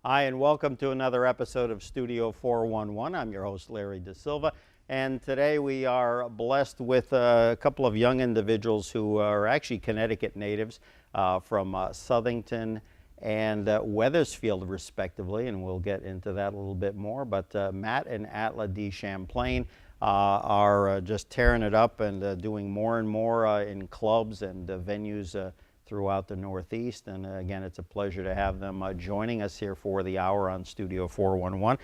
Hi, and welcome to another episode of Studio 411. I'm your host, Larry Dasilva, and today we are blessed with a couple of young individuals who are actually Connecticut natives from Southington and Wethersfield, respectively, and we'll get into that a little bit more. But Matt and Atla DeChamplain are just tearing it up and doing more and more in clubs and venues throughout the Northeast. And again, it's a pleasure to have them joining us here for the hour on Studio 411.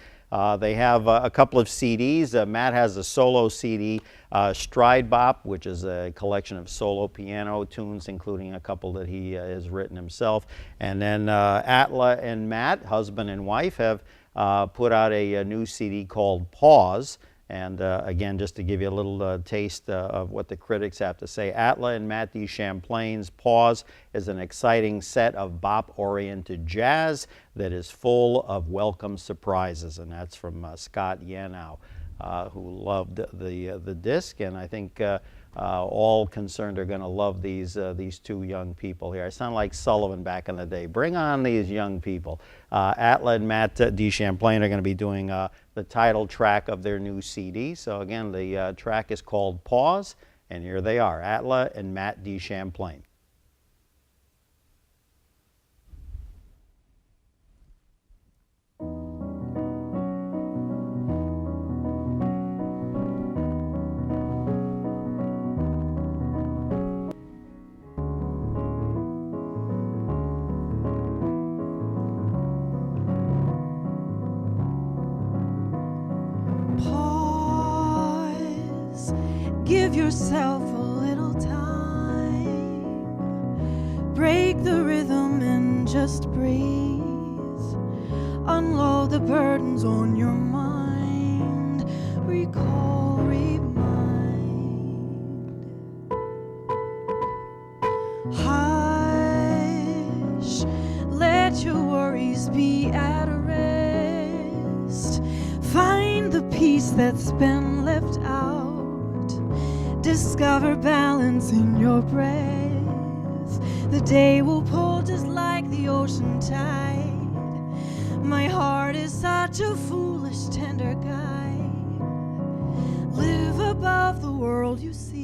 They have a couple of CDs. Matt has a solo CD, Stride Bop, which is a collection of solo piano tunes, including a couple that he has written himself. And then Atla and Matt, husband and wife, have put out a new CD called Pause. And again, just to give you a little taste of what the critics have to say, Atla and Matt DeChamplain's Pause is an exciting set of bop-oriented jazz that is full of welcome surprises. And that's from Scott Yanow, who loved the disc. And I think all concerned are going to love these two young people here. I sound like Sullivan back in the day. Bring on these young people. Atla and Matt DeChamplain are going to be doing the title track of their new CD. So again, the track is called Pause, and here they are, Atla and Matt DeChamplain. Give yourself a little time. Break the rhythm and just breathe. Unload the burdens on your mind. Recall, remind. Hush, let your worries be at rest. Find the peace that's been left out. Discover balance in your breath. The day will pull just like the ocean tide. My heart is such a foolish, tender guide. Live above the world you see.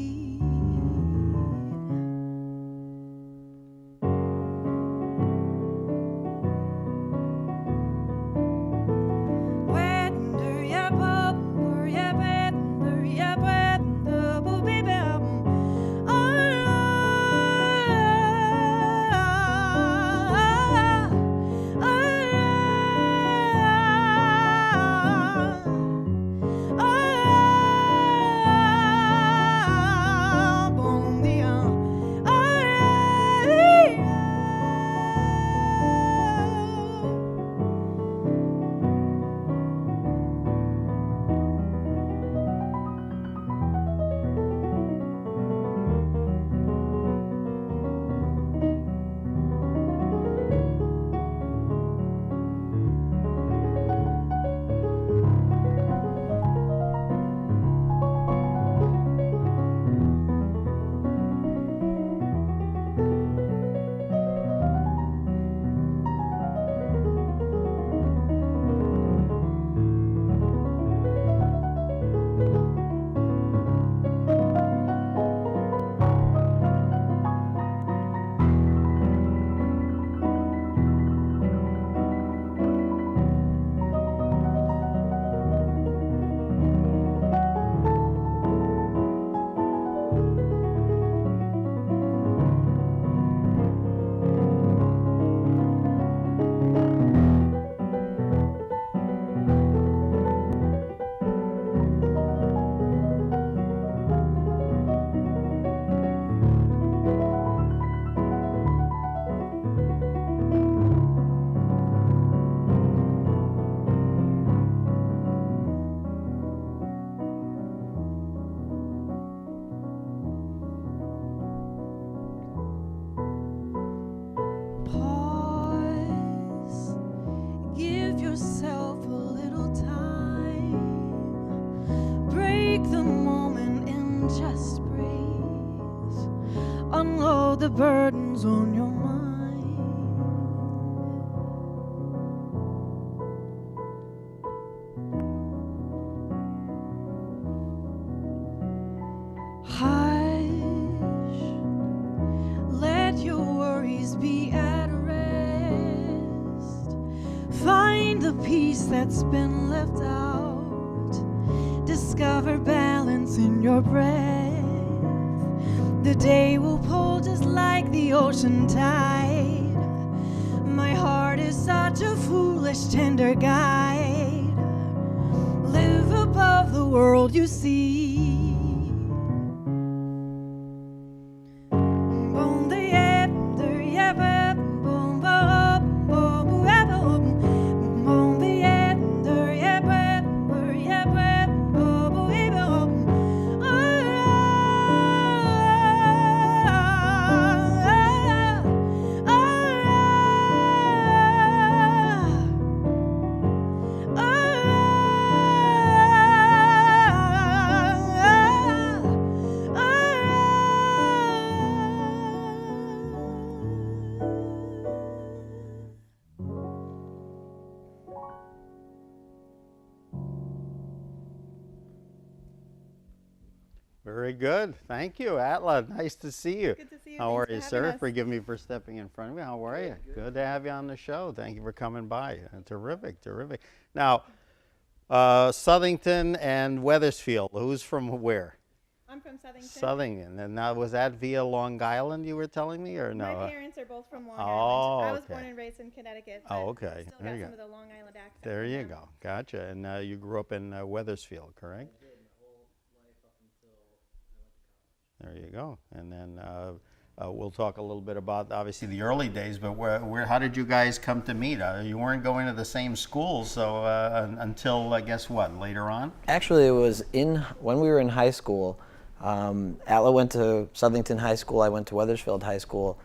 Unload the burdens on your mind. find the piece that's been left out. Discover balance in your breath. The day will pull just like the ocean tide. My heart is such a foolish, tender guide. Live above the world you see. Very good. Thank you, Atla. Nice to see you. Good to see you. How Thanks are you, for sir? having us. Forgive me for stepping in front of you. How are you? Good to have you on the show. Thank you for coming by. Terrific, terrific. Now, Southington and Wethersfield. Who's from where? I'm from Southington. Southington. And now, was that via Long Island you were telling me, or no? My parents are both from Long Oh, Island. I was okay. born and raised in Connecticut. Oh, but okay. Still There got you some go. of the Long Island accent. There from you them. go. Gotcha. And you grew up in Wethersfield, correct? There you go. And then we'll talk a little bit about, obviously, the early days, but how did you guys come to meet? You weren't going to the same school, so until, I guess, what, later on? Actually, it was when we were in high school. Atla went to Southington High School, I went to Wethersfield High School,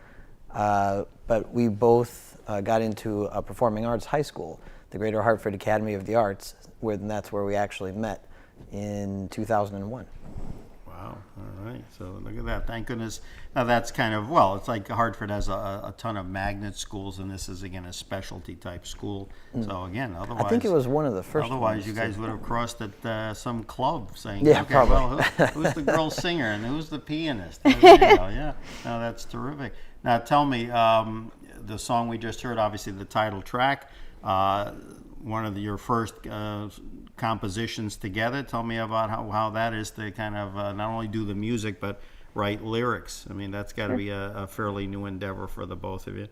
but we both got into a performing arts high school, the Greater Hartford Academy of the Arts, and that's where we actually met in 2001. Wow, all right, so look at that, thank goodness. Now that's kind of, well, it's like Hartford has a ton of magnet schools, and this is, again, a specialty type school. So again, otherwise... I think it was one of the first Otherwise, ones you guys too. would have crossed at some club saying, Yeah, okay, probably. well, who's the girl singer and who's the pianist? Oh, there you go, yeah, no, that's terrific. Now tell me, the song we just heard, obviously the title track, one of your first compositions together. Tell me about how that is to kind of not only do the music, but write lyrics. I mean, that's got to be a fairly new endeavor for the both of you.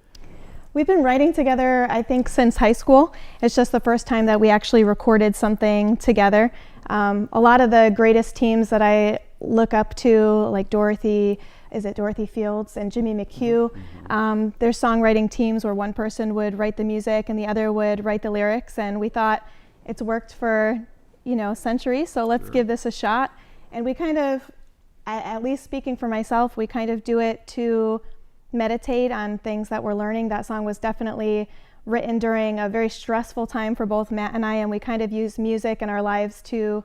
We've been writing together, I think, since high school. It's just the first time that we actually recorded something together. A lot of the greatest teams that I look up to, like Dorothy Fields and Jimmy McHugh, their songwriting teams where one person would write the music and the other would write the lyrics, and we thought it's worked for, centuries, so let's give this a shot. And we kind of, at least speaking for myself, we kind of do it to meditate on things that we're learning. That song was definitely written during a very stressful time for both Matt and I, and we kind of use music in our lives to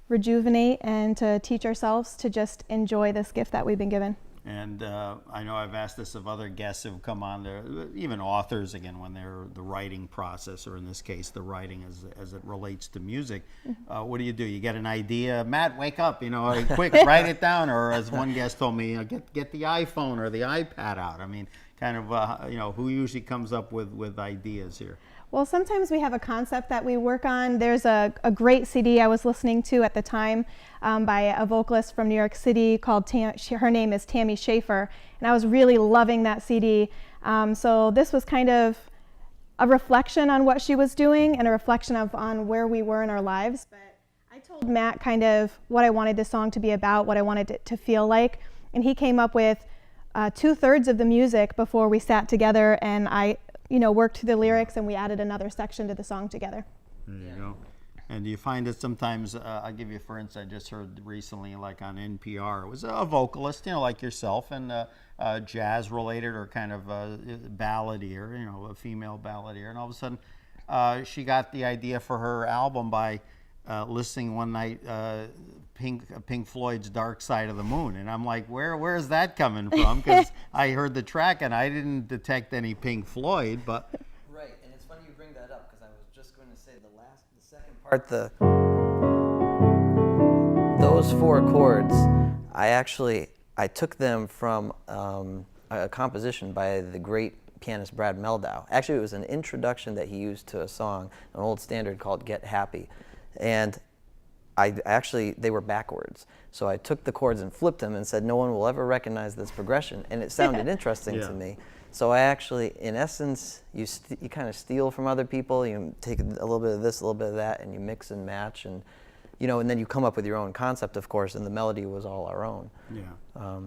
rejuvenate and to teach ourselves to just enjoy this gift that we've been given. And I know I've asked this of other guests who have come on there, even authors, again, when they're the writing process, or in this case, the writing as it relates to music. What do? You get an idea, Matt, wake up, quick, write it down. Or as one guest told me, get the iPhone or the iPad out. I mean, kind of, who usually comes up with ideas here? Well, sometimes we have a concept that we work on. There's a great CD I was listening to at the time by a vocalist from New York City called her name is Tammy Schaefer, and I was really loving that CD. So this was kind of a reflection on what she was doing and a reflection on where we were in our lives. But I told Matt kind of what I wanted this song to be about, what I wanted it to feel like, and he came up with 2/3 of the music before we sat together, and I worked through the lyrics, and we added another section to the song together. There you go. And do you find that sometimes, I'll give you, for instance, I just heard recently, like on NPR, it was a vocalist, like yourself, and jazz related or kind of balladeer, a female balladeer, and all of a sudden she got the idea for her album by listening one night Pink Floyd's Dark Side of the Moon, and I'm like, where is that coming from? Because I heard the track and I didn't detect any Pink Floyd, but Right, and it's funny you bring that up because I was just going to say the second part, those 4 chords, I took them from a composition by the great pianist Brad Meldau. Actually, it was an introduction that he used to a song, an old standard called Get Happy. And they were backwards. So I took the chords and flipped them and said, no one will ever recognize this progression. And it sounded interesting to me. So I actually, in essence, you kind of steal from other people. You take a little bit of this, a little bit of that, and you mix and match. And, and then you come up with your own concept, of course, and the melody was all our own. Yeah.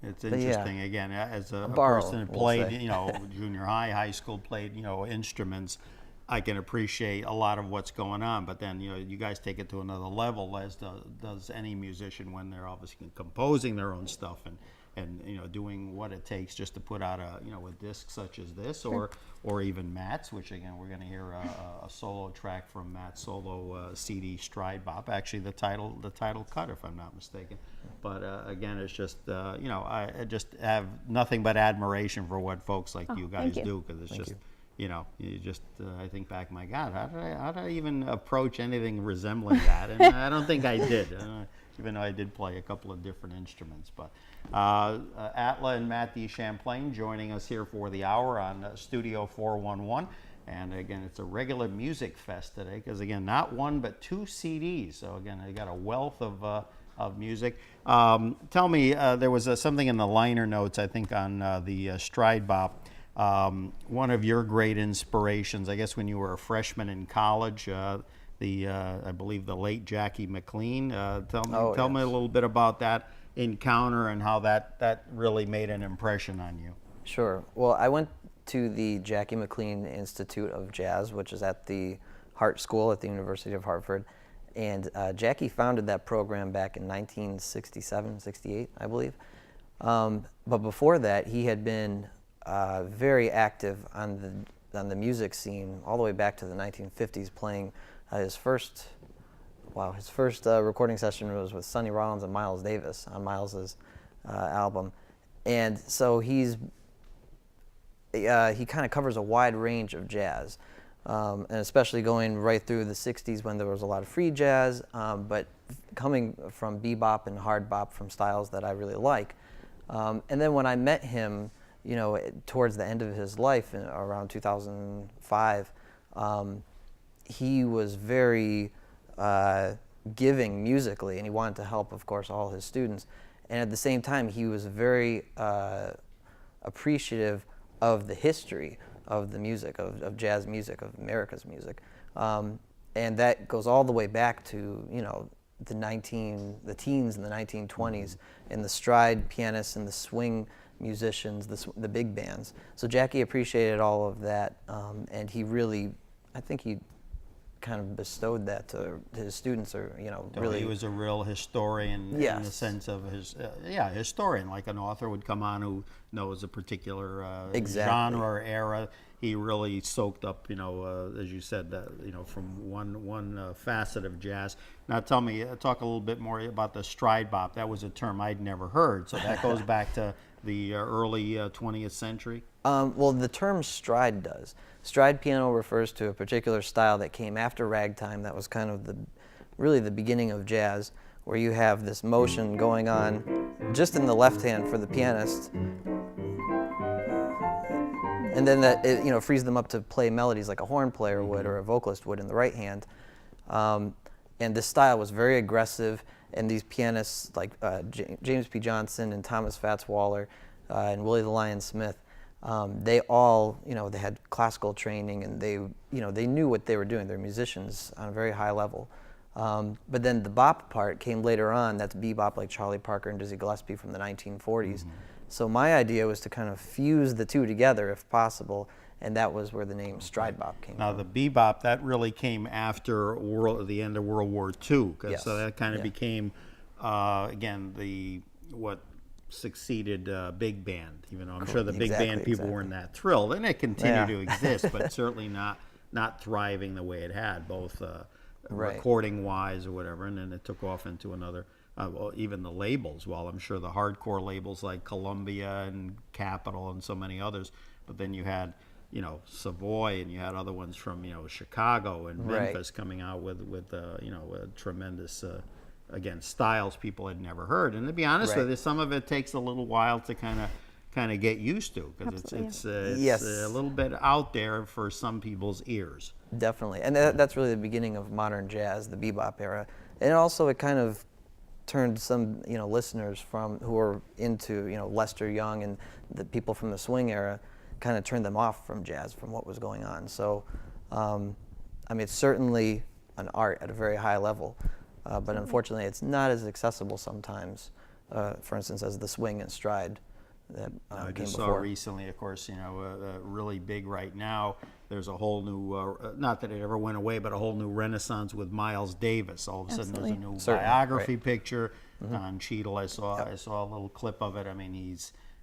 It's interesting, again, as a person who played, junior high, high school, played, instruments, I can appreciate a lot of what's going on, but then, you guys take it to another level, as does any musician when they're obviously composing their own stuff and doing what it takes just to put out a disc such as this, or even Matt's, which again we're going to hear a solo track from Matt's solo CD Stride Bop, actually the title cut, if I'm not mistaken. But again, it's just I just have nothing but admiration for what folks like you guys do, because it's just you just I think back, my God, how did I even approach anything resembling that? And I don't think I did. Even though I did play a couple of different instruments. But Atla and Matt DeChamplain joining us here for the hour on Studio 411. And again, it's a regular music fest today, because again, not one but 2 CDs. So again, they got a wealth of music. Tell me, there was something in the liner notes, I think, on the Stride Bop. One of your great inspirations, I guess, when you were a freshman in college, I believe the late Jackie McLean. Tell me a little bit about that encounter and how that really made an impression on you. Sure. Well, I went to the Jackie McLean Institute of Jazz, which is at the Hart School at the University of Hartford. And Jackie founded that program back in 1967, 68, I believe. But before that, he had been very active on the music scene all the way back to the 1950s, playing his first recording session was with Sonny Rollins and Miles Davis on Miles's album. And so he kind of covers a wide range of jazz, and especially going right through the 60s when there was a lot of free jazz, but coming from bebop and hard bop, from styles that I really like. And then when I met him, towards the end of his life, around 2005, he was very giving musically, and he wanted to help, of course, all his students. And at the same time, he was very appreciative of the history of the music, of jazz music, of America's music. And that goes all the way back to, the teens in the 1920s, and the stride pianists and the swing musicians, the big bands. So Jackie appreciated all of that, and he really, I think he kind of bestowed that to his students, or really. He was a real historian in the sense of historian, like an author would come on who knows a particular genre or era. He really soaked up, as you said, from one facet of jazz. Now talk a little bit more about the stride bop. That was a term I'd never heard, so that goes back to the early 20th century. Well, the term stride does. Stride piano refers to a particular style that came after ragtime. That was kind of really the beginning of jazz, where you have this motion going on just in the left hand for the pianist, and then that frees them up to play melodies like a horn player would, or a vocalist would, in the right hand. And this style was very aggressive, and these pianists like James P. Johnson and Thomas Fats Waller and Willie the Lion Smith, they all, they had classical training, and they knew what they were doing. They're musicians on a very high level. But then the bop part came later on. That's bebop, like Charlie Parker and Dizzy Gillespie from the 1940s. So my idea was to kind of fuse the two together, if possible, and that was where the name stride bop came from. Now the bebop, that really came after the end of World War II, so that kind of became, again, what succeeded big band. Even though I'm sure the big band people weren't that thrilled, and it continued to exist, but certainly not thriving the way it had, both recording-wise or whatever. And then it took off into another. Even the labels, while I'm sure the hardcore labels like Columbia and Capitol and so many others, but then you had, Savoy, and you had other ones from, Chicago and Memphis coming out with tremendous, again, styles people had never heard. And to be honest with you, some of it takes a little while to kind kind of get used to, because Absolutely. it's Yes. a little bit out there for some people's ears. Definitely, and that's really the beginning of modern jazz, the bebop era, and also it kind of turned some listeners from who were into Lester Young and the people from the swing era, kind of turned them off from jazz, from what was going on. So, I mean, it's certainly an art at a very high level, but unfortunately, it's not as accessible sometimes. For instance, as the swing and stride that I came just saw before. recently, of course, really big right now. There's a whole new, not that it ever went away, but a whole new renaissance with Miles Davis. All of a sudden, there's a new Certainly, biography right. picture on Cheadle. I saw a little clip of it. I mean,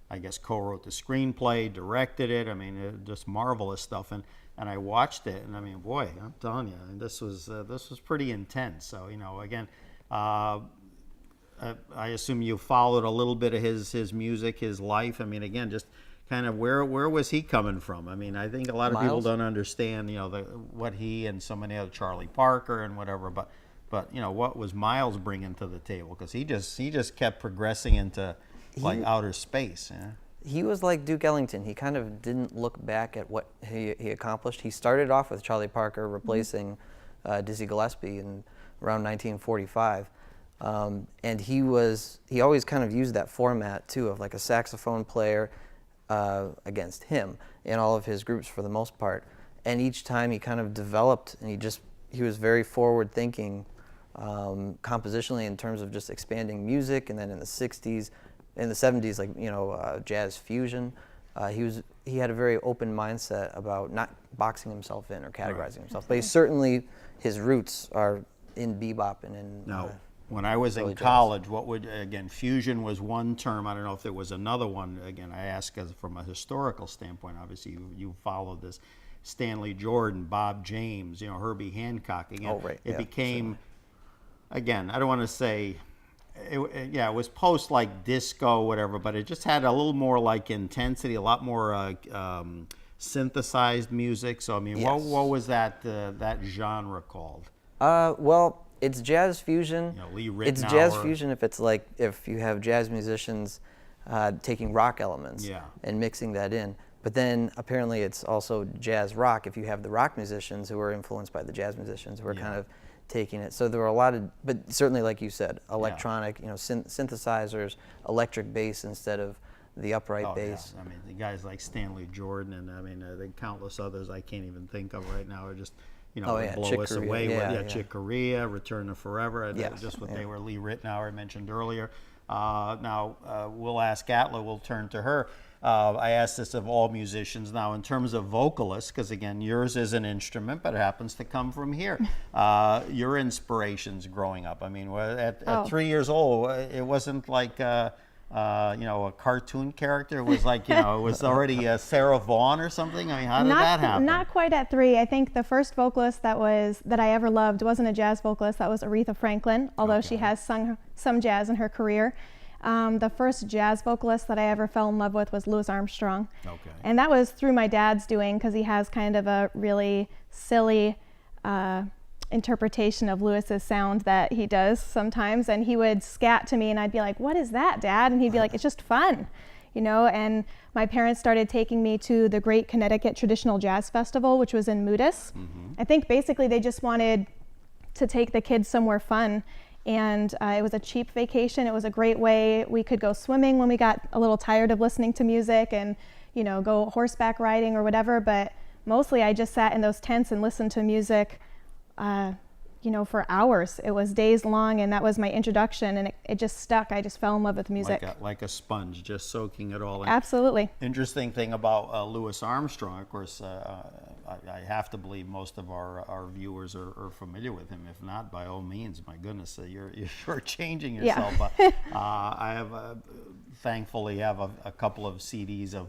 I guess, co-wrote the screenplay, directed it. I mean, just marvelous stuff. And I watched it, and I mean, boy, I'm telling you, this was pretty intense. So, again. I assume you followed a little bit of his music, his life. I mean, again, just kind of where was he coming from? I mean, I think a lot of people Miles? don't understand, what he and so many other, Charlie Parker and whatever, but what was Miles bringing to the table? Because he just kept progressing into like outer space. Yeah? He was like Duke Ellington. He kind of didn't look back at what he accomplished. He started off with Charlie Parker replacing Dizzy Gillespie in around 1945. And he always kind of used that format too, of like a saxophone player against him in all of his groups for the most part. And each time he kind of developed, and he was very forward thinking compositionally in terms of just expanding music. And then in the 60s, in the 70s, like jazz fusion. He had a very open mindset about not boxing himself in or categorizing himself. But his roots are in bebop and in. Now, when I was in college, fusion was one term. I don't know if there was another one. Again, I ask from a historical standpoint. Obviously, you followed this. Stanley Jordan, Bob James, Herbie Hancock. Again, it became, again, I don't want to say, it was post like disco, whatever, but it just had a little more like intensity, a lot more synthesized music. So, I mean, Yes. what was that genre called? Well, it's jazz fusion. Lee It's jazz Ritenour. fusion if you have jazz musicians taking rock elements and mixing that in. But then apparently it's also jazz rock if you have the rock musicians who are influenced by the jazz musicians who are kind of taking it. So there were a lot of, but certainly like you said, electronic, synthesizers, electric bass instead of the upright bass. Yeah. I mean, the guys like Stanley Jordan and I mean, the countless others I can't even think of right now are just, blow us Chick away. Corea, Chick Corea, Return to Forever, just what they were. Lee Ritenour I mentioned earlier. Now, we'll ask Atla, we'll turn to her. I asked this of all musicians. Now, in terms of vocalists, because again, yours is an instrument, but it happens to come from here. Your inspirations growing up. I mean, at 3 years old, it wasn't like a cartoon character. It was like, it was already Sarah Vaughan or something. I mean, how did that happen? Not quite at 3. I think the first vocalist that I ever loved wasn't a jazz vocalist. That was Aretha Franklin, although she has sung some jazz in her career. The first jazz vocalist that I ever fell in love with was Louis Armstrong. Okay. And that was through my dad's doing, because he has kind of a really silly interpretation of Louis's sound that he does sometimes. And he would scat to me and I'd be like, "What is that, Dad?" And he'd be like, "It's just fun." And my parents started taking me to the Great Connecticut Traditional Jazz Festival, which was in Moodus. I think basically they just wanted to take the kids somewhere fun. And it was a cheap vacation. It was a great way. We could go swimming when we got a little tired of listening to music and, go horseback riding or whatever. But mostly I just sat in those tents and listened to music, for hours. It was days long, and that was my introduction, and it just stuck. I just fell in love with music. Like a sponge, just soaking it all in. Absolutely. Interesting thing about Louis Armstrong, of course, I have to believe most of our viewers are familiar with him. If not, by all means, my goodness, you're changing yourself. Yeah. But I have, thankfully, have a couple of CDs of,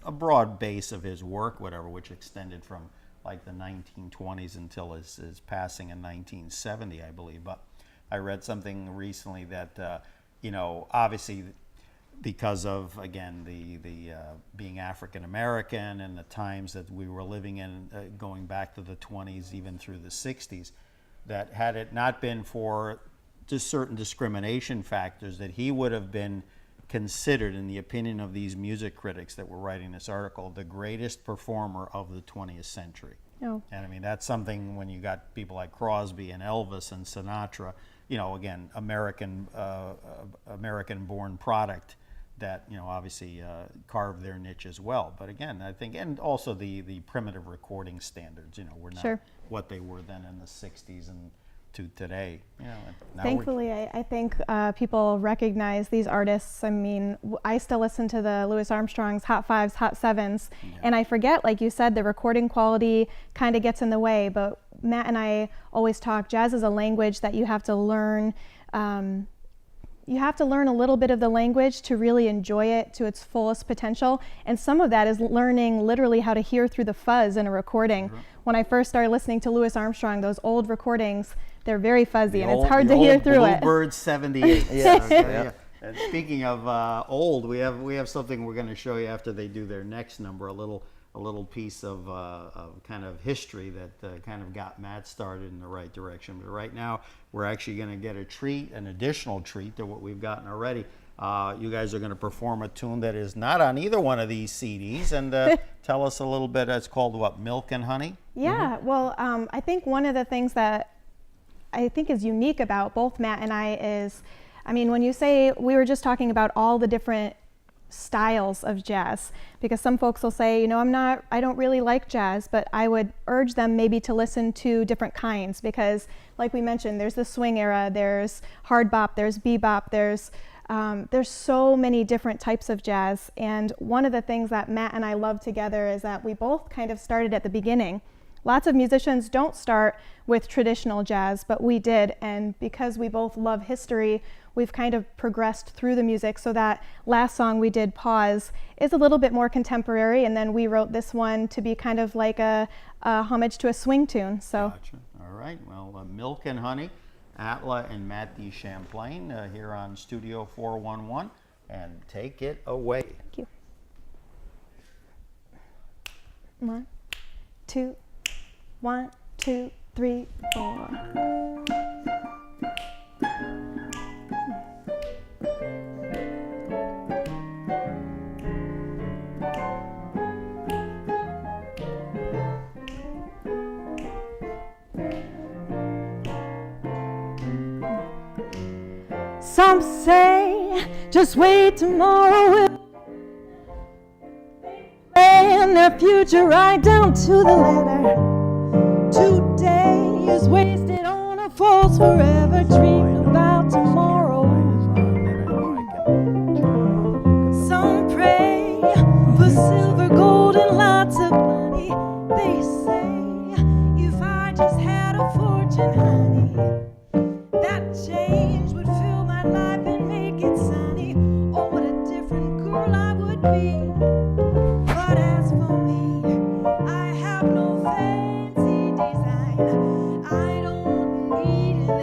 a broad base of his work, whatever, which extended from like the 1920s until his passing in 1970, I believe. But I read something recently that, obviously, because of, again, the being African American and the times that we were living in, going back to the 20s, even through the 60s, that had it not been for just certain discrimination factors, that he would have been considered, in the opinion of these music critics that were writing this article, the greatest performer of the 20th century. Oh. And I mean, that's something when you got people like Crosby and Elvis and Sinatra, you know, again, American-born product that, you know, obviously carved their niche as well. But again, I think, and also the primitive recording standards, you know, were not Sure. what they were then in the 60s and to today. You know, and now Thankfully, I think people recognize these artists. I mean, I still listen to the Louis Armstrong's Hot Fives, Hot Sevens, and I forget, like you said, the recording quality kind of gets in the way. But Matt and I always talk, jazz is a language that you have to learn. You have to learn a little bit of the language to really enjoy it to its fullest potential. And some of that is learning literally how to hear through the fuzz in a recording. Sure. When I first started listening to Louis Armstrong, those old recordings, they're very fuzzy and old, it's hard to hear through it. Bluebird 78. Yeah. Okay, Yeah. yeah. And speaking of old, we have something we're going to show you after they do their next number, a little piece of kind of history that kind of got Matt started in the right direction. But right now, we're actually going to get a treat, an additional treat to what we've gotten already. You guys are going to perform a tune that is not on either one of these CDs, and tell us a little bit. It's called what? Milk and Honey? Yeah, well, I think one of the things that I think is unique about both Matt and I is, I mean, when you say, we were just talking about all the different styles of jazz, because some folks will say, you know, I don't really like jazz, but I would urge them maybe to listen to different kinds, because like we mentioned, there's the swing era, there's hard bop, there's bebop, there's so many different types of jazz. And one of the things that Matt and I love together is that we both kind of started at the beginning. Lots of musicians don't start with traditional jazz, but we did, and because we both love history, we've kind of progressed through the music. So that last song we did, Pause, is a little bit more contemporary, and then we wrote this one to be kind of like a homage to a swing tune. So. Gotcha. All right, well, Milk and Honey, Atla and Matt DeChamplain here on Studio 411, and take it away. Thank you. 1, 2, 1, 2, 3, 4. Some say, just wait, tomorrow will plan their future right down to the letter. Today is wasted on a false forever dream about tomorrow. Some pray for silver, gold, and lots of money. They say, if I just had a fortune, honey, that change would fill my life and make it sunny. Oh, what a different girl I would be. But as for me, I have no fancy design. I don't need an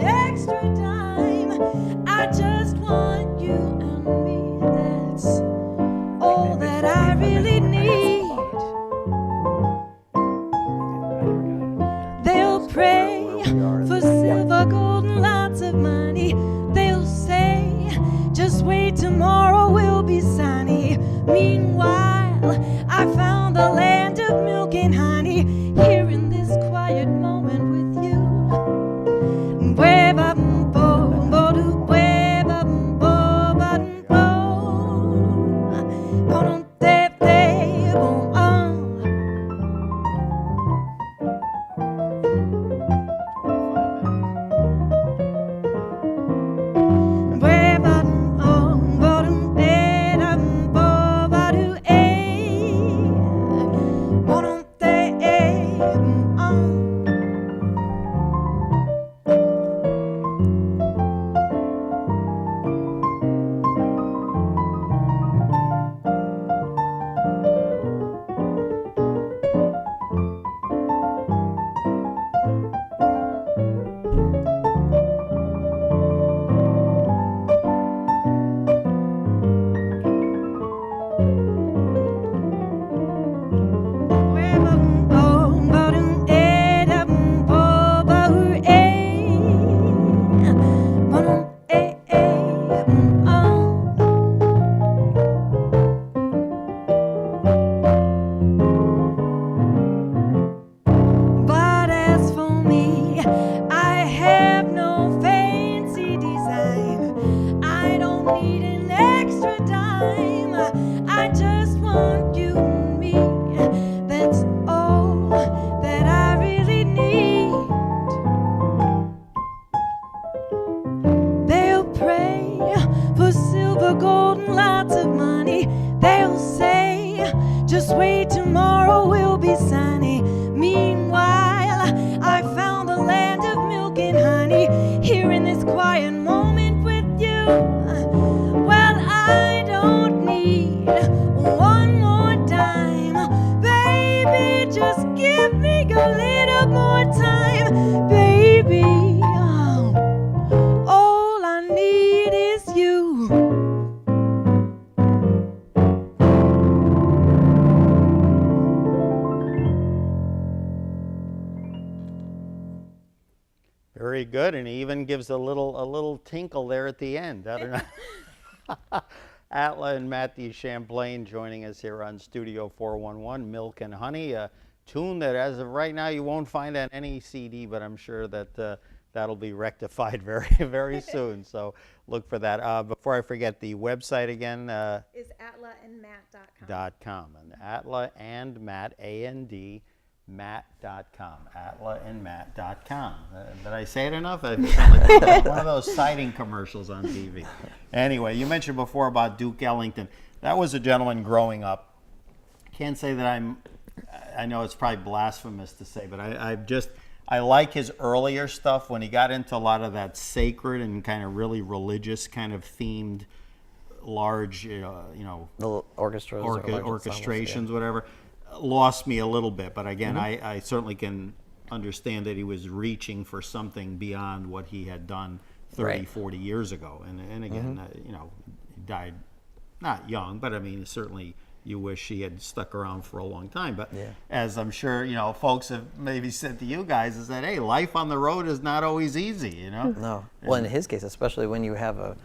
tomorrow will be sunny. Meanwhile, I found the land of milk and honey here in this quiet moment with you. Well, I don't need one more dime, baby, just give me a little more time, baby. All I need is you. Very good, and he even gives a little tinkle there at the end. I don't know. Atla and Matt DeChamplain joining us here on Studio 411, Milk and Honey, a tune that as of right now you won't find on any CD, but I'm sure that that'll be rectified very soon. So look for that. Before I forget, the website again Is atlaandmatt.com. .com, and Atla and Matt, A-N-D, Matt.com, atlaandmatt.com. Did I say it enough? I sound like one of those sighting commercials on TV. Anyway, you mentioned before about Duke Ellington. That was a gentleman growing up. Can't say that I know it's probably blasphemous to say, but I like his earlier stuff when he got into a lot of that sacred and kind of really religious kind of themed large, The orchestras, orchestrations, whatever. Lost me a little bit, but again, I certainly can understand that he was reaching for something beyond what he had done 30, Right. 40 years ago. And again, he died not young, but I mean, certainly you wish he had stuck around for a long time. But as I'm sure, folks have maybe said to you guys, is that, hey, life on the road is not always easy, No. Well, in his case, especially when you have a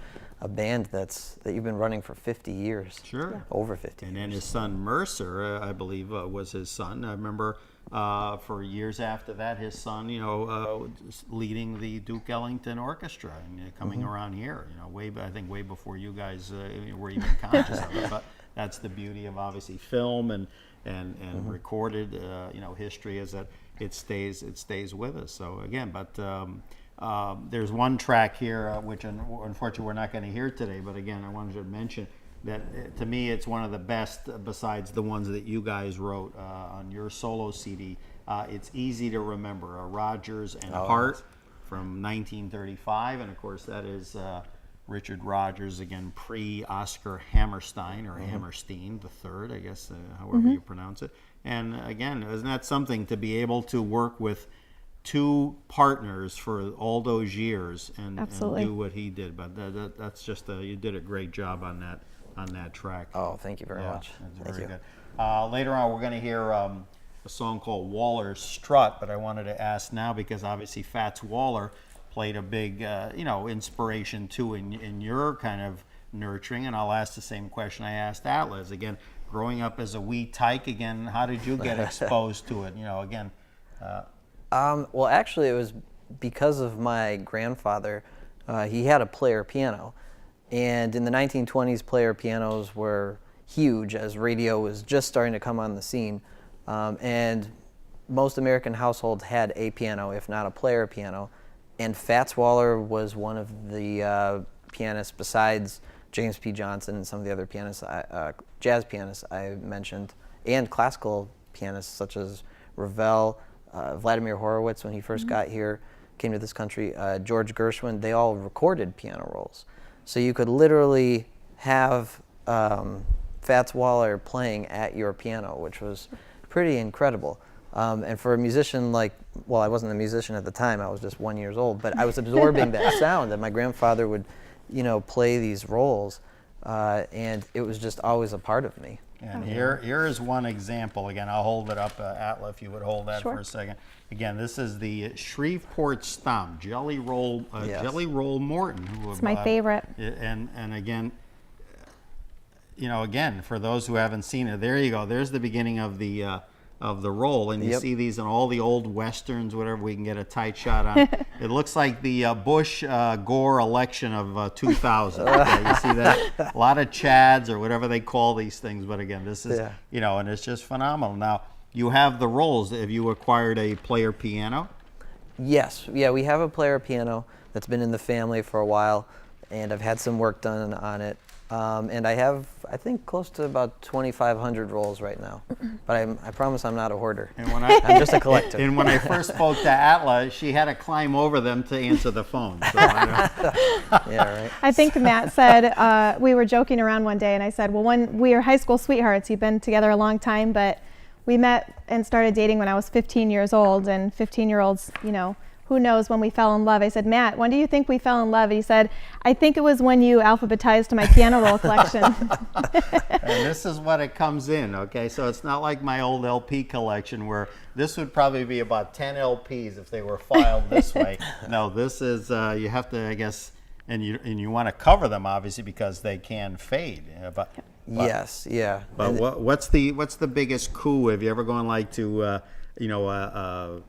band that you've been running for 50 years. Sure. Over 50 And years. then his son Mercer, I believe, was his son. I remember for years after that, his son, leading the Duke Ellington Orchestra and coming around here. I think way before you guys were even conscious of it. But that's the beauty of obviously film and recorded, history, is that it stays with us. So again, but. There's one track here, which unfortunately we're not going to hear today, but again, I wanted to mention that to me it's one of the best besides the ones that you guys wrote on your solo CD. It's Easy to Remember, a Rodgers and Hart from 1935, and of course that is Richard Rodgers, again, pre-Oscar Hammerstein, or Hammerstein III, I guess, however you pronounce it. And again, isn't that something to be able to work with two partners for all those years and do what he did? But that's just you did a great job on that track. Oh, thank you very much. That's very good. Later on, we're going to hear a song called Waller's Strut, but I wanted to ask now because obviously Fats Waller played a big inspiration too in your kind of nurturing, and I'll ask the same question I asked Atla. Again, growing up as a wee tyke, again, how did you get exposed to it? Again. Well, actually, it was because of my grandfather. He had a player piano, and in the 1920s, player pianos were huge as radio was just starting to come on the scene, and most American households had a piano, if not a player piano, and Fats Waller was one of the pianists besides James P. Johnson and some of the other pianists, jazz pianists I mentioned, and classical pianists such as Ravel, Vladimir Horowitz, when he first got here, came to this country, George Gershwin, they all recorded piano rolls. So you could literally have Fats Waller playing at your piano, which was pretty incredible. And for a musician I wasn't a musician at the time, I was just 1 year old, but I was absorbing that sound that my grandfather would, play these rolls, and it was just always a part of me. And here is one example. Again, I'll hold it up, Atla, if you would hold that for a second. Again, this is the Shreveport Stomp Jelly Roll Morton. It's my favorite. And again, again, for those who haven't seen it, there you go. There's the beginning of the roll, and you see these in all the old westerns, whatever we can get a tight shot on. It looks like the Bush Gore election of 2000. Okay, you see that? A lot of Chads or whatever they call these things, but again, this is and it's just phenomenal. Now you have the rolls. Have you acquired a player piano? Yes, we have a player piano that's been in the family for a while, and I've had some work done on it. And I have, I think, close to about 2,500 rolls right now. But I promise I'm not a hoarder. And when I, I'm just a collector. and when I first spoke to Atla, she had to climb over them to answer the phone. So Yeah, right. I think Matt said, we were joking around one day, and I said, well, when we were high school sweethearts, you've been together a long time, but we met and started dating when I was 15 years old, and 15-year-olds, you know, who knows when we fell in love. I said, Matt, when do you think we fell in love? He said, I think it was when you alphabetized my piano roll collection. And this is what it comes in, okay? So it's not like my old LP collection where this would probably be about 10 LPs if they were filed this way. No, this is, you have to, I guess, and you want to cover them, obviously, because they can fade. But Yes, yeah. But what's the biggest coup? Have you ever gone like to, you know, a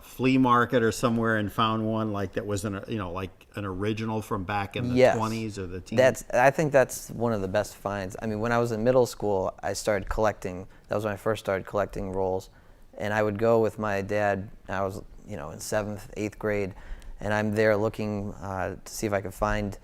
flea market or somewhere and found one like that was like an original from back in the 20s or the teens? I think that's one of the best finds. I mean, when I was in middle school, I started collecting. That was when I first started collecting rolls, and I would go with my dad. I was, in 7th, 8th grade, and I'm there looking to see if I could find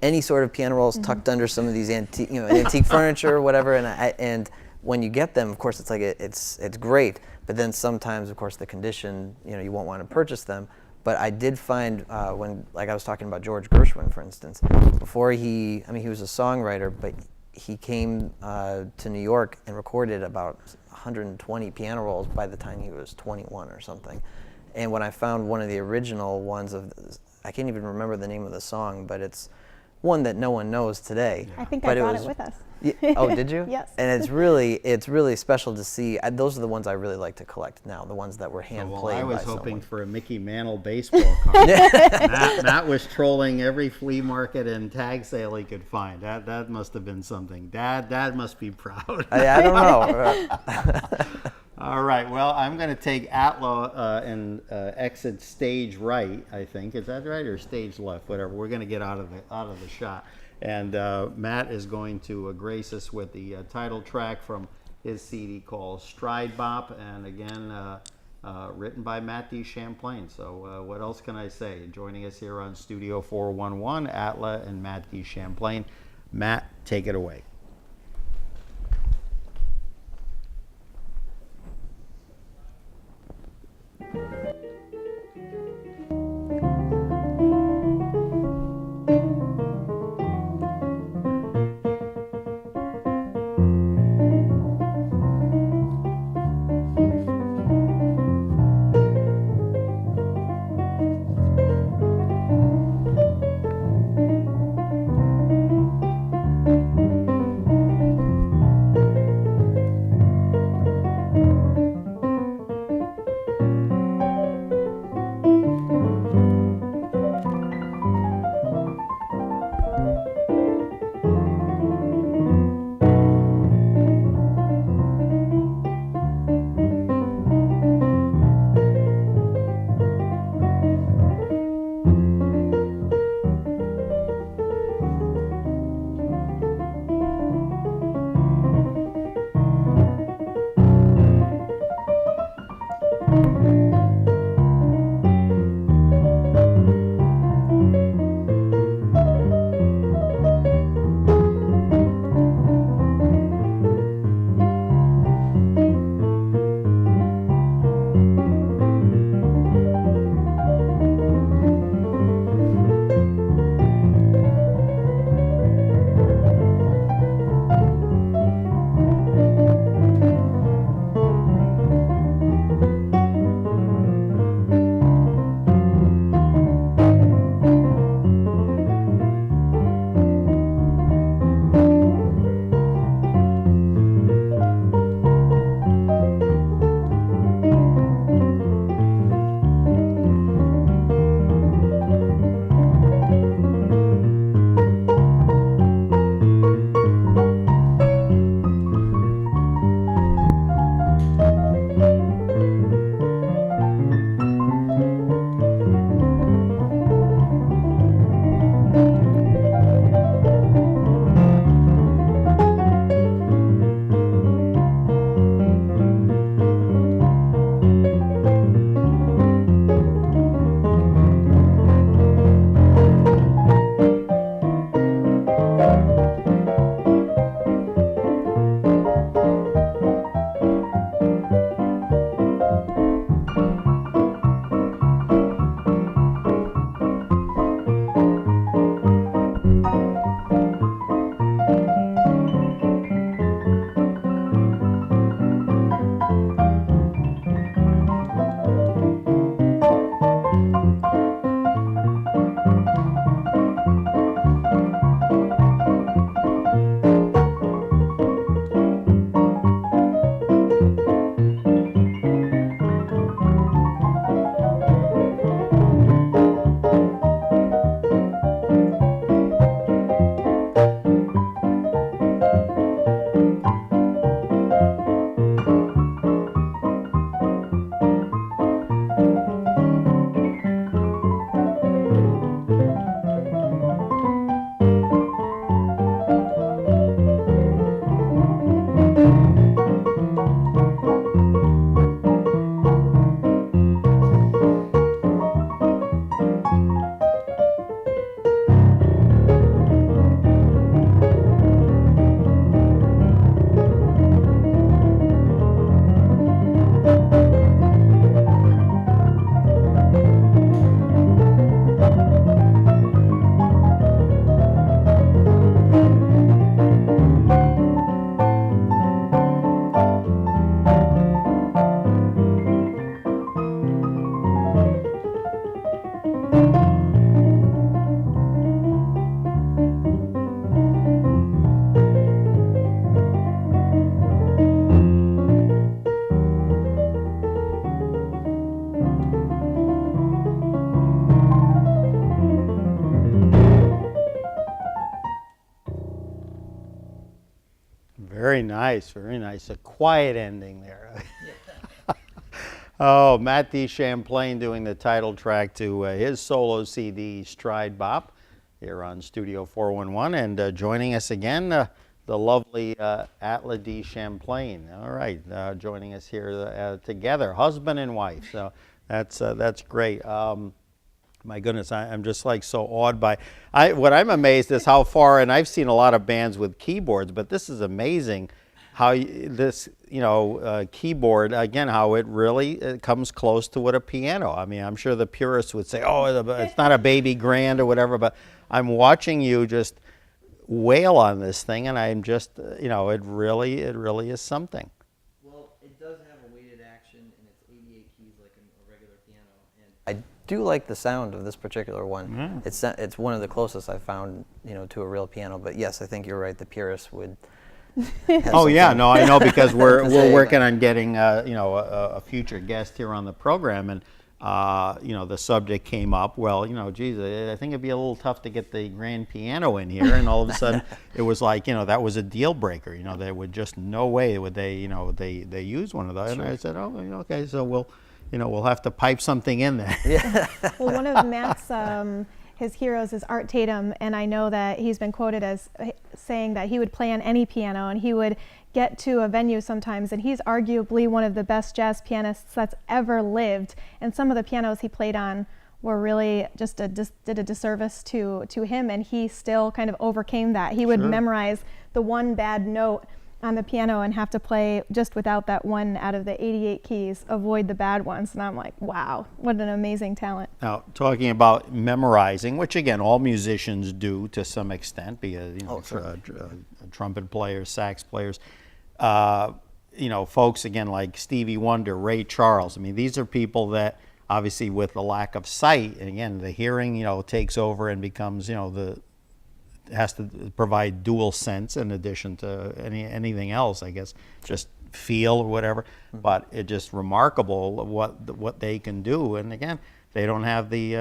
any sort of piano rolls tucked under some of these antique furniture or whatever. And when you get them, of course, it's like it's great. But then sometimes, of course, the condition, you won't want to purchase them. But I did find when, like I was talking about George Gershwin, for instance, before he was a songwriter, but he came to New York and recorded about 120 piano rolls by the time he was 21 or something. And when I found one of the original ones I can't even remember the name of the song, but it's one that no one knows today. I think I brought it with us. Oh, did you? Yes. And it's really special to see. Those are the ones I really like to collect now, the ones that were hand played by someone. I was hoping for a Mickey Mantle baseball card. Matt was trolling every flea market and tag sale he could find. That must have been something. Dad must be proud. I don't know. All right. Well, I'm going to take Atla and exit stage right. I think is that right or stage left? Whatever. We're going to get out of the shot. And Matt is going to grace us with the title track from his CD called Stride Bop, and again, written by Matt DeChamplain. So what else can I say? Joining us here on Studio 411, Atla and Matt DeChamplain. Matt, take it away. Very nice, very nice. A quiet ending there. Oh, Matt DeChamplain doing the title track to his solo CD, Stride Bop, here on Studio 411. And joining us again, the lovely Atla DeChamplain. All right, joining us here together, husband and wife. So that's great. My goodness, I'm just like so awed by. What I'm amazed is how far, and I've seen a lot of bands with keyboards, but this is amazing. How this, keyboard, again, how it really comes close to what a piano. I mean, I'm sure the purists would say, oh, it's not a baby grand or whatever, but I'm watching you just wail on this thing, and I'm just, it really is something. Well, it does have a weighted action, and it's 88 keys like a regular piano. And I do like the sound of this particular one. Mm. It's one of the closest I've found, to a real piano. But yes, I think you're right. The purists would. Oh yeah, no, I know, because we're working on getting a future guest here on the program, and the subject came up. Well, geez, I think it'd be a little tough to get the grand piano in here, and all of a sudden it was like that was a deal breaker. They would just no way would they they use one of those. Sure. And I said, oh, okay, so we'll have to pipe something in there. Yeah. Well, one of Matt's his heroes is Art Tatum, and I know that he's been quoted as saying that he would play on any piano, and he would get to a venue sometimes, and he's arguably one of the best jazz pianists that's ever lived, and some of the pianos he played on were really just did a disservice to him, and he still kind of overcame that. He would memorize the one bad note on the piano and have to play just without that one out of the 88 keys, avoid the bad ones. And I'm like, wow, what an amazing talent. Now, talking about memorizing, which again, all musicians do to some extent, be it, trumpet players, sax players, folks again like Stevie Wonder, Ray Charles. I mean, these are people that obviously with the lack of sight, and again, the hearing, takes over and becomes, has to provide dual sense in addition to anything else, I guess, just feel or whatever. Mm-hmm. But it's just remarkable what they can do. And again, they don't have the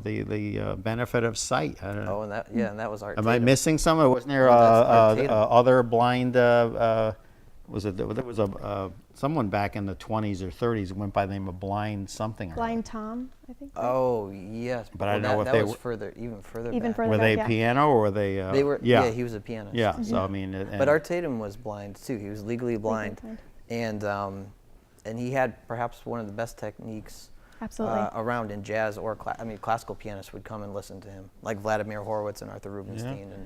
the benefit of sight. I don't know. Oh, and that was Art Tatum. Am I missing something? Wasn't there other blind? There was someone back in the 20s or 30s who went by the name of Blind something. Blind Tom, I think. Oh yes, but I don't know if they were even further. Were they piano or were they? They were. Yeah, he was a pianist. Yeah, so I mean. But Art Tatum was blind too. He was legally blind, and he had perhaps one of the best techniques. Absolutely. Around in jazz or classical pianists would come and listen to him, like Vladimir Horowitz and Arthur Rubinstein. Yeah.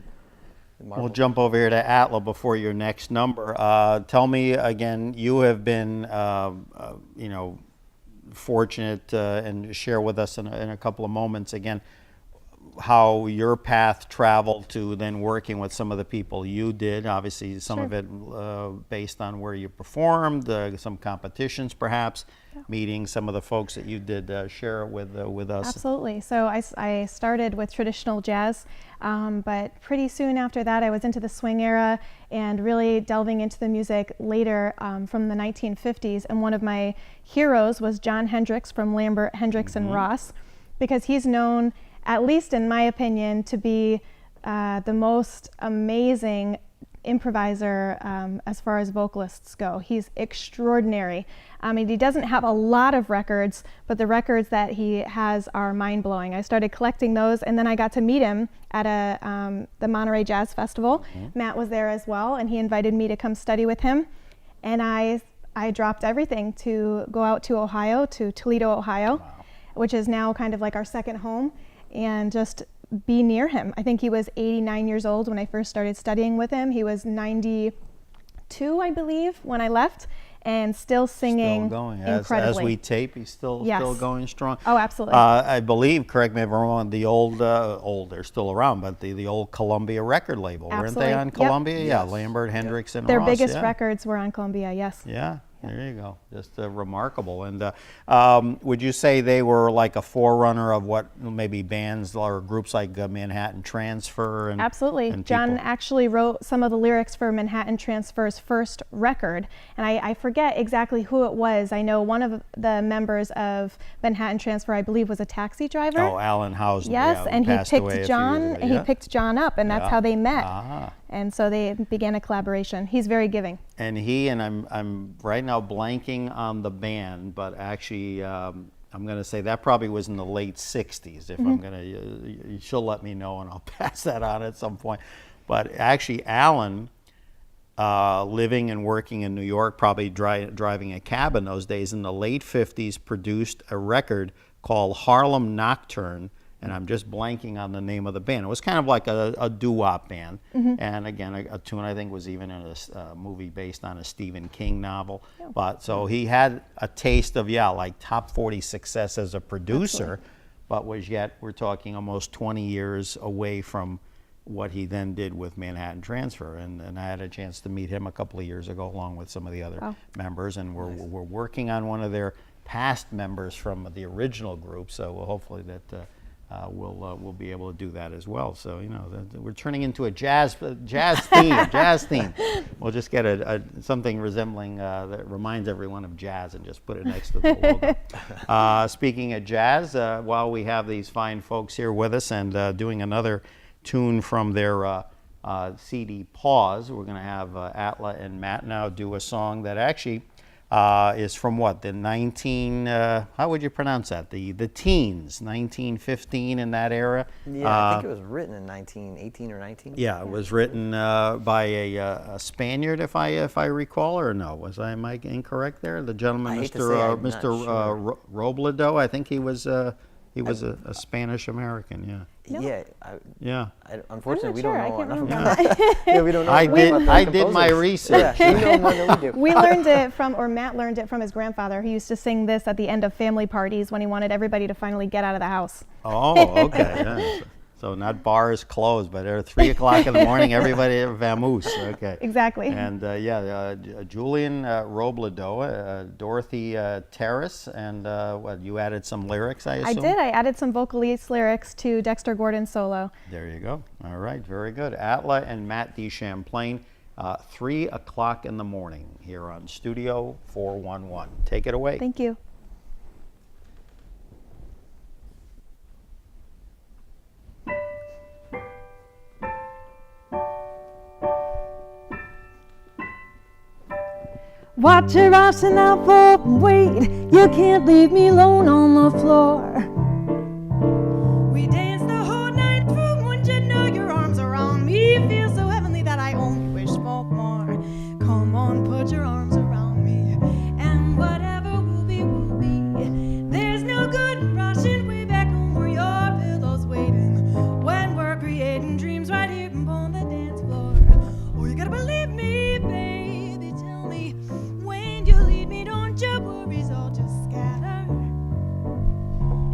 We'll jump over here to Atla before your next number. Tell me again, you have been, fortunate and share with us in a couple of moments again how your path traveled to then working with some of the people you did. Obviously, some of it based on where you performed, some competitions perhaps, meeting some of the folks that you did share with us. Absolutely. So I started with traditional jazz, but pretty soon after that I was into the swing era and really delving into the music later from the 1950s. And one of my heroes was John Hendricks from Lambert, Hendricks and Ross, because he's known, at least in my opinion, to be the most amazing improviser as far as vocalists go. He's extraordinary. I mean, he doesn't have a lot of records, but the records that he has are mind-blowing. I started collecting those, and then I got to meet him at the Monterey Jazz Festival. Matt was there as well, and he invited me to come study with him. And I dropped everything to go out to Ohio, to Toledo, Ohio, which is now kind of like our second home, and just be near him. I think he was 89 years old when I first started studying with him. He was 92, I believe, when I left, and still singing incredibly. As we tape, he's still going strong. Oh, absolutely. I believe, correct me if I'm wrong, the old, they're still around, but the old Columbia record label, weren't they on Columbia? Yep. Yeah, Lambert, Hendricks, and Their Ross. biggest records were on Columbia, yes. Yeah. There you go. Just remarkable. And would you say they were like a forerunner of what maybe bands or groups like Manhattan Transfer? And, absolutely. And John actually wrote some of the lyrics for Manhattan Transfer's first record. And I forget exactly who it was. I know one of the members of Manhattan Transfer, I believe, was a taxi driver. Oh, Alan Housen. Yes, and he picked John. He picked John up, and that's how they met. And so they began a collaboration. He's very giving. And I'm right now blanking on the band, but actually I'm going to say that probably was in the late 60s. If I'm going to, she'll let me know and I'll pass that on at some point. But actually Alan, living and working in New York, probably driving a cab in those days, in the late 50s, produced a record called Harlem Nocturne, and I'm just blanking on the name of the band. It was kind of like a doo-wop band, and again, a tune I think was even in a movie based on a Stephen King novel. But so he had a taste of, like top 40 success as a producer, but was yet, we're talking almost 20 years away from what he then did with Manhattan Transfer, and I had a chance to meet him a couple of years ago along with some of the other members, and we're working on one of their past members from the original group, so hopefully that we'll be able to do that as well. So we're turning into a jazz theme. We'll just get something resembling that reminds everyone of jazz and just put it next to the logo. Speaking of jazz, while we have these fine folks here with us and doing another tune from their CD Pause, we're going to have Atla and Matt now do a song that actually is from what, the how would you pronounce that? The teens, 1915, in that era. Yeah, I think it was written in 1918 or 19. Yeah, it was written by a Spaniard, if I recall, or no? Am I incorrect there? The gentleman, Mr. Robledo, I think he was a Spanish American. Yeah. No. Unfortunately, we sure. don't know enough about that. Yeah, we don't know. I did my research. Yeah, we know more than we do. We learned it Matt learned it from his grandfather. He used to sing this at the end of family parties when he wanted everybody to finally get out of the house. Oh, okay. Yeah. So not bars closed, but at 3 o'clock in the morning, everybody vamoose. Okay. Exactly. And Julian Robledo, Dorothy Terrace, and you added some lyrics, I assume? I did. I added some vocalese lyrics to Dexter Gordon's solo. There you go. All right. Very good. Atla and Matt DeChamplain, 3 o'clock in the morning here on Studio 411. Take it away. Thank you. Watch her rushing out for wait. You can't leave me alone on the floor. We danced the whole night through. Wouldn't you know your arms around me feel so heavenly that I only wish for more. Come on, put your arms around me, and whatever will be, will be. There's no good rushing way back home where your pillow's waiting when we're creating dreams right here upon the dance floor. Oh, you gotta believe me, baby. Tell me. You lead me, don't your worries all just scatter.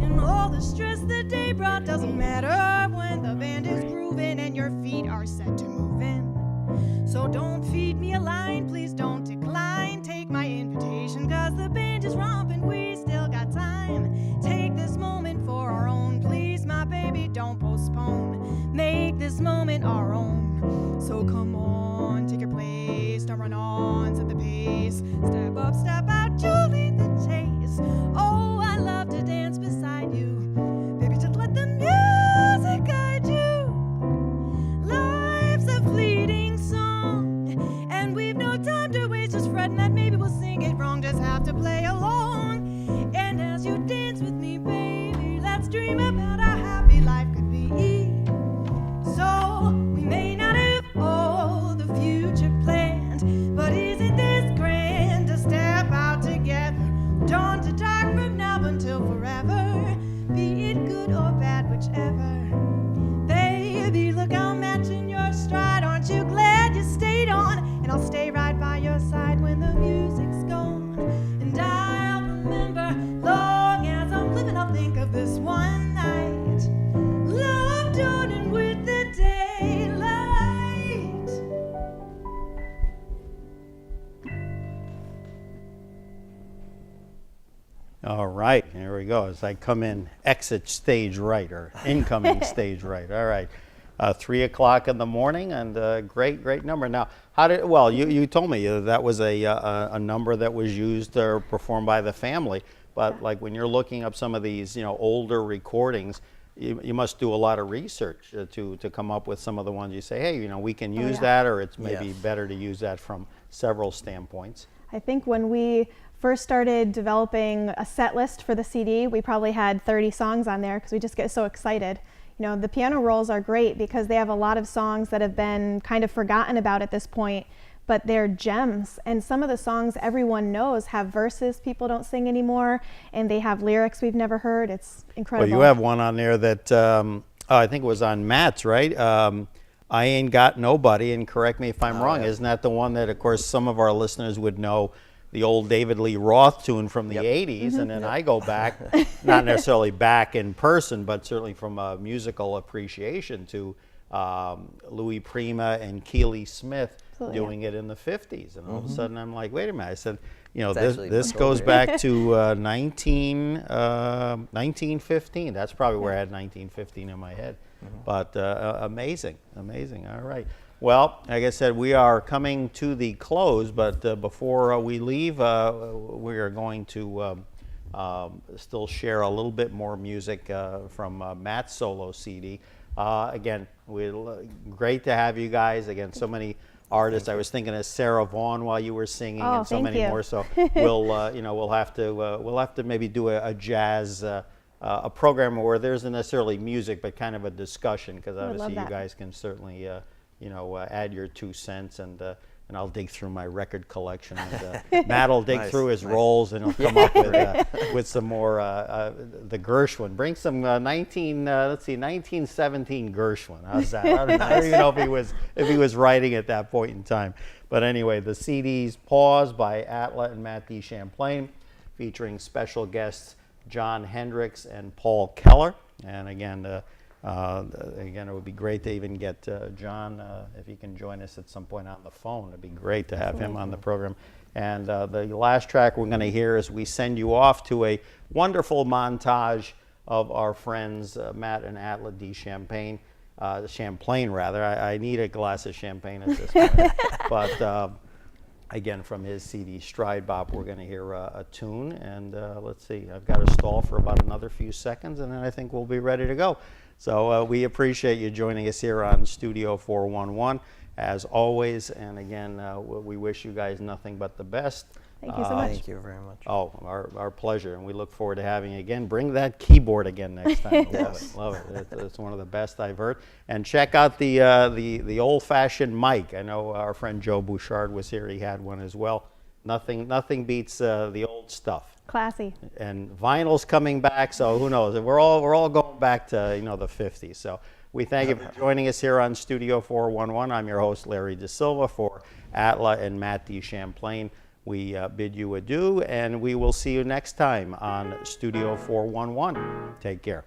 And all the stress the day brought doesn't matter when the band is grooving and your feet are set to move in. So don't feed me a line, please don't decline. Take my invitation, cause the band is romping, we still got time. Take this moment for our own, please my baby, don't postpone. Make this moment our own. So come on, take your place, don't run on, set the pace. Step up, step out, you lead the chase. Oh, I love to dance beside you. Baby, just let the music guide you. Life's a fleeting song, and we've no time to waste just fretting that maybe we'll sing it wrong. Just have to play along. And as you dance with me, baby, let's dream about how happy life could be. So we may not have all the future planned, but isn't this grand to step out together, dawn to dark from now until forever, be it good or bad, whichever. Baby, look how I'm matching your stride. Aren't you glad you stayed on? And I'll stay right by your side when the music's gone. And I'll remember, long as I'm living, I'll think of this one night. Love dawning with the daylight. All right, here we go. As I come in, exit stage right, or incoming stage right. All right, 3 o'clock in the morning, and great number. Now, you told me that was a number that was used or performed by the family, but like when you're looking up some of these, older recordings, you must do a lot of research to come up with some of the ones you say, hey, we can use that, or it's maybe better to use that from several standpoints. I think when we first started developing a set list for the CD, we probably had 30 songs on there because we just get so excited. The piano rolls are great because they have a lot of songs that have been kind of forgotten about at this point, but they're gems. And some of the songs everyone knows have verses people don't sing anymore, and they have lyrics we've never heard. It's incredible. Well, you have one on there that I think it was on Matt's, right? I Ain't Got Nobody, and correct me if I'm wrong. Isn't that the one that, of course, some of our listeners would know, the old David Lee Roth tune from the 80s, and then I go back, not necessarily back in person, but certainly from a musical appreciation to Louis Prima and Keely Smith doing it in the 50s. And all of a sudden I'm like, wait a minute. I said, this goes back to 1915. That's probably where I had 1915 in my head. But amazing. All right. Well, like I said, we are coming to the close, but before we leave, we are going to still share a little bit more music from Matt's solo CD. Again, great to have you guys. Again, so many artists. I was thinking of Sarah Vaughan while you were singing, and so many more. So we'll have to maybe do a jazz a program where there isn't necessarily music, but kind of a discussion, because obviously you guys can certainly add your 2 cents, and I'll dig through my record collection. And, Matt will dig through his rolls, and he'll come up with some more. The Gershwin. Bring some 1917 Gershwin. How's that? I don't even know if he was writing at that point in time. But anyway, the CD's Pause by Atla and Matt DeChamplain, featuring special guests John Hendricks and Paul Keller. And again, it would be great to even get John, if he can join us at some point on the phone. It'd be great to have him on the program. And the last track we're going to hear is we send you off to a wonderful montage of our friends Matt and Atla DeChamplain. Champlain, rather. I need a glass of champagne at this point. But again, from his CD Stride Bop, we're going to hear a tune. And let's see, I've got to stall for about another few seconds, and then I think we'll be ready to go. So we appreciate you joining us here on Studio 411, as always. And again, we wish you guys nothing but the best. Thank you so much. Thank you very much. Oh, our pleasure. And we look forward to having you again. Bring that keyboard again next time. Love it. It's one of the best I've heard. And check out the old-fashioned mic. I know our friend Joe Bouchard was here. He had one as well. Nothing beats the old stuff. Classy. And vinyl's coming back, so who knows? We're all going back to the 50s. So we thank you for joining us here on Studio 411. I'm your host, Larry Dasilva, for Atla and Matt DeChamplain. We bid you adieu, and we will see you next time on Studio 411. Take care.